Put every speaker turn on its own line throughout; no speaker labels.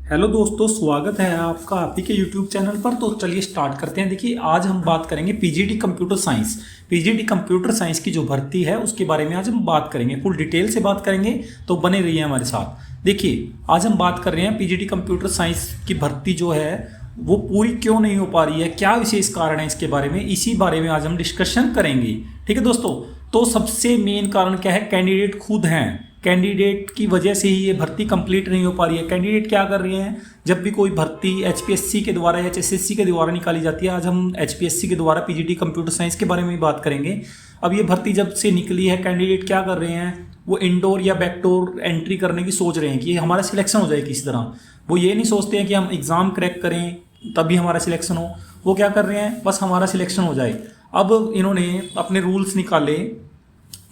Hello दोस्तों, स्वागत है आपका आप ही के यूट्यूब चैनल पर। तो चलिए स्टार्ट करते हैं। देखिए, आज हम बात करेंगे PGT computer science. PGT computer science की जो भर्ती है उसके बारे में आज हम बात करेंगे, फुल डिटेल से बात करेंगे, तो बने रहिए हमारे साथ। देखिए, आज हम बात कर रहे हैं पीजीटी कंप्यूटर साइंस की भर्ती जो है वो पूरी क्यों नहीं हो पा रही है, क्या विशेष कारण है इसके बारे में, इसी बारे में आज हम डिस्कशन करेंगे। ठीक है दोस्तों, तो सबसे मेन कारण क्या है? कैंडिडेट खुद हैं। कैंडिडेट की वजह से ही ये भर्ती कंप्लीट नहीं हो पा रही है। कैंडिडेट क्या कर रहे हैं? जब भी कोई भर्ती एचपीएससी के द्वारा या एचएसएससी के द्वारा निकाली जाती है, आज हम एचपीएससी के द्वारा पीजीटी कंप्यूटर साइंस के बारे में बात करेंगे। अब ये भर्ती जब से निकली है, कैंडिडेट क्या कर रहे हैं? वो इंडोर या बैकडोर एंट्री करने की सोच रहे हैं कि हमारा सिलेक्शन हो जाए किसी तरह। वो ये नहीं सोचते हैं कि हम एग्ज़ाम क्रैक करें तभी हमारा सिलेक्शन हो। वो क्या कर रहे हैं? बस हमारा सिलेक्शन हो जाए। अब इन्होंने अपने रूल्स निकाले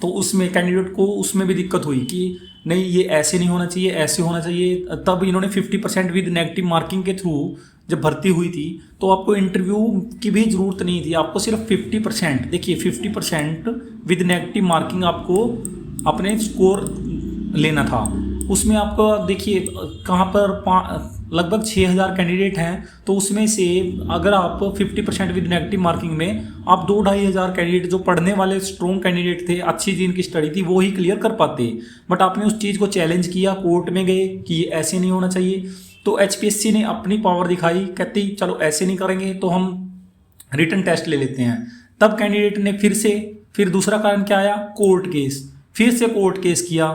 तो उसमें कैंडिडेट को उसमें भी दिक्कत हुई कि नहीं, ये ऐसे नहीं होना चाहिए, ऐसे होना चाहिए। तब इन्होंने 50% विद नेगेटिव मार्किंग के थ्रू जब भर्ती हुई थी तो आपको इंटरव्यू की भी ज़रूरत नहीं थी। आपको सिर्फ 50%, देखिए 50% विद नेगेटिव मार्किंग आपको अपने स्कोर लेना था। उसमें आपको देखिए कहाँ पर लगभग 6000 कैंडिडेट हैं, तो उसमें से अगर आप 50% विद नेगेटिव मार्किंग में आप 2-2,500 कैंडिडेट जो पढ़ने वाले स्ट्रॉन्ग कैंडिडेट थे, अच्छी जिनकी स्टडी थी, वो ही क्लियर कर पाते। बट आपने उस चीज़ को चैलेंज किया, कोर्ट में गए कि ये ऐसे नहीं होना चाहिए। तो एचपीएससी ने अपनी पावर दिखाई, कहती चलो ऐसे नहीं करेंगे तो हम रिटन टेस्ट ले लेते हैं। तब कैंडिडेट ने फिर दूसरा कारण क्या आया? Court case. फिर से कोर्ट केस किया,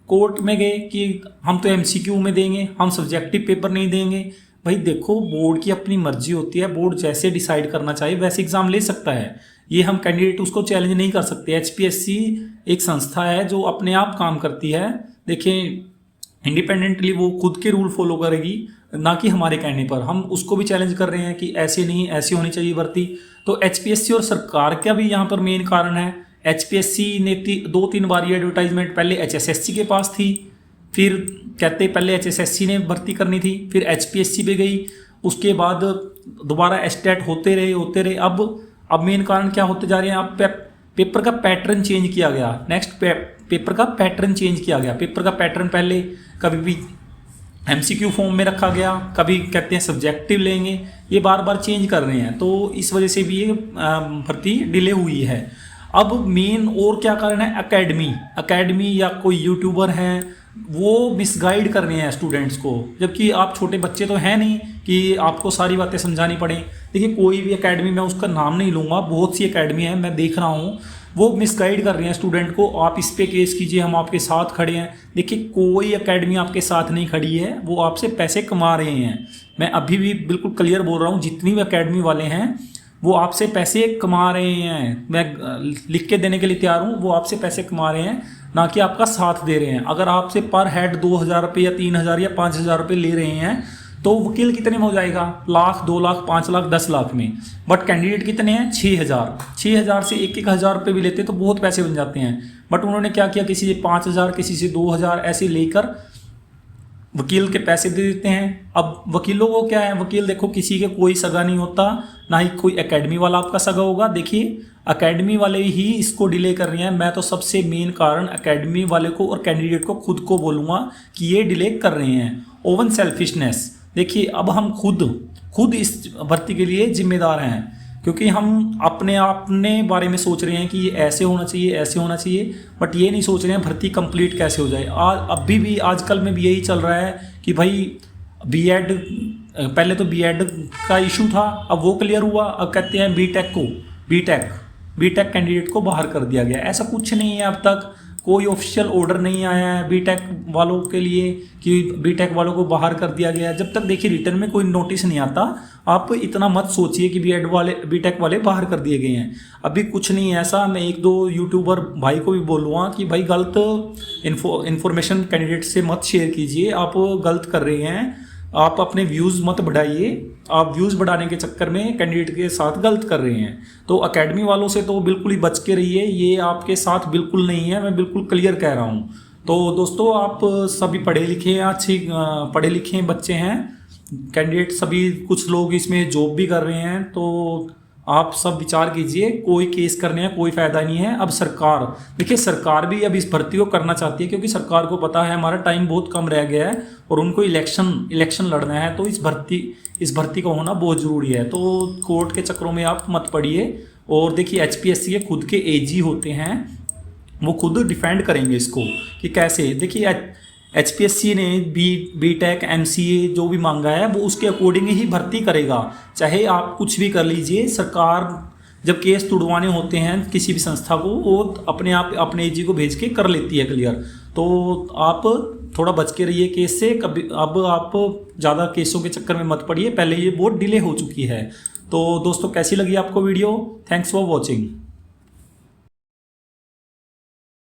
कोर्ट में गए कि हम तो एमसीक्यू में देंगे, हम सब्जेक्टिव पेपर नहीं देंगे। भाई देखो, बोर्ड की अपनी मर्जी होती है, बोर्ड जैसे डिसाइड करना चाहिए वैसे एग्जाम ले सकता है। ये हम कैंडिडेट उसको चैलेंज नहीं कर सकते। एचपीएससी एक संस्था है जो अपने आप काम करती है। देखिए, इंडिपेंडेंटली वो खुद के रूल फॉलो करेगी, ना कि हमारे कहने पर। हम उसको भी चैलेंज कर रहे हैं कि ऐसे नहीं, ऐसी होनी चाहिए भर्ती। तो एचपीएससी और सरकार का भी यहाँ पर मेन कारण है। एचपीएससी ने 2-3 बार ये एडवर्टाइजमेंट, पहले एचएसएससी के पास थी, फिर कहते पहले एचएसएससी ने भर्ती करनी थी, फिर एचपीएससी पे गई, उसके बाद दोबारा एस्टेट होते रहे। अब मेन कारण क्या होते जा रहे हैं? अब पेपर का पैटर्न चेंज किया गया। नेक्स्ट पेपर का पैटर्न चेंज किया गया। पेपर का पैटर्न पहले कभी भी एमसीक्यू फॉर्म में रखा गया, कभी कहते हैं सब्जेक्टिव लेंगे, ये बार बार चेंज कर रहे हैं। तो इस वजह से भी ये भर्ती डिले हुई है। अब मेन और क्या कारण है? एकेडमी या कोई यूट्यूबर हैं वो मिसगाइड कर रहे हैं स्टूडेंट्स को, जबकि आप छोटे बच्चे तो हैं नहीं कि आपको सारी बातें समझानी पड़े। देखिए, कोई भी एकेडमी, मैं उसका नाम नहीं लूँगा, बहुत सी एकेडमी है, मैं देख रहा हूँ, वो मिसगाइड कर रहे हैं स्टूडेंट को। आप इस पे केस कीजिए, हम आपके साथ खड़े हैं। देखिए, कोई एकेडमी आपके साथ नहीं खड़ी है, वो आपसे पैसे कमा रहे हैं। मैं अभी भी बिल्कुल क्लियर बोल रहा हूँ, जितनी भी एकेडमी वाले हैं वो आपसे पैसे कमा रहे हैं। मैं लिख के देने के लिए तैयार हूँ, वो आपसे पैसे कमा रहे हैं, ना कि आपका साथ दे रहे हैं। अगर आपसे पर हेड 2000 रुपये या 3000 या 5000 रुपये ले रहे हैं तो वकील कितने में हो जाएगा? लाख, 2 लाख, 5 लाख, 10 लाख में। बट कैंडिडेट कितने हैं? 6000 से 1-1 हज़ार रुपये भी लेते तो बहुत पैसे बन जाते हैं। बट उन्होंने क्या किया? किसी से 5000, किसी से 2000 ऐसे लेकर वकील के पैसे दे देते हैं। अब वकीलों को क्या है? वकील देखो, किसी के कोई सगा नहीं होता, ना ही कोई एकेडमी वाला आपका सगा होगा। देखिए, एकेडमी वाले ही इसको डिले कर रहे हैं। मैं तो सबसे मेन कारण एकेडमी वाले को और कैंडिडेट को खुद को बोलूँगा कि ये डिले कर रहे हैं। Oven selfishness. देखिए, अब हम खुद इस भर्ती के लिए जिम्मेदार हैं, क्योंकि हम अपने बारे में सोच रहे हैं कि ये ऐसे होना चाहिए, ऐसे होना चाहिए, बट ये नहीं सोच रहे हैं भर्ती कंप्लीट कैसे हो जाए। अभी भी आजकल में भी यही चल रहा है कि भाई बीएड, पहले तो बीएड का इशू था, अब वो क्लियर हुआ, अब कहते हैं बीटेक कैंडिडेट को बाहर कर दिया गया। ऐसा कुछ नहीं है, अब तक कोई ऑफिशियल ऑर्डर नहीं आया है बीटेक वालों के लिए कि बीटेक वालों को बाहर कर दिया गया है। जब तक देखिए रिटर्न में कोई नोटिस नहीं आता, आप इतना मत सोचिए कि बीटेक वाले बाहर कर दिए गए हैं। अभी कुछ नहीं है ऐसा। मैं 1-2 यूट्यूबर भाई को भी बोलूँगा कि भाई गलत इन्फॉर्मेशन कैंडिडेट से मत शेयर कीजिए, आप गलत कर रहे हैं। आप अपने व्यूज़ मत बढ़ाइए, आप व्यूज़ बढ़ाने के चक्कर में कैंडिडेट के साथ गलत कर रहे हैं। तो एकेडमी वालों से तो बिल्कुल ही बच के रहिए, ये आपके साथ बिल्कुल नहीं है, मैं बिल्कुल क्लियर कह रहा हूँ। तो दोस्तों, आप सभी पढ़े लिखे हैं, अच्छी पढ़े लिखे बच्चे हैं, कैंडिडेट सभी, कुछ लोग इसमें जॉब भी कर रहे हैं। तो आप सब विचार कीजिए, कोई केस करने का कोई फायदा नहीं है। अब सरकार देखिए, सरकार भी अब इस भर्ती को करना चाहती है, क्योंकि सरकार को पता है हमारा टाइम बहुत कम रह गया है और उनको इलेक्शन लड़ना है, तो इस भर्ती का होना बहुत ज़रूरी है। तो कोर्ट के चक्रों में आप मत पड़िए। और देखिए HPSC के खुद के AG होते हैं, वो खुद डिफेंड करेंगे इसको कि कैसे। देखिए HPSC ने BTech MCA जो भी मांगा है वो उसके अकॉर्डिंग ही भर्ती करेगा, चाहे आप कुछ भी कर लीजिए। सरकार जब केस तुड़वाने होते हैं किसी भी संस्था को, वो अपने आप अपने AG को भेज के कर लेती है क्लियर। तो आप थोड़ा बच के रहिए केस से। कभी अब आप ज़्यादा केसों के चक्कर में मत पड़िए, पहले ये बहुत डिले हो चुकी है। तो दोस्तों कैसी लगी आपको वीडियो? Thanks for watching.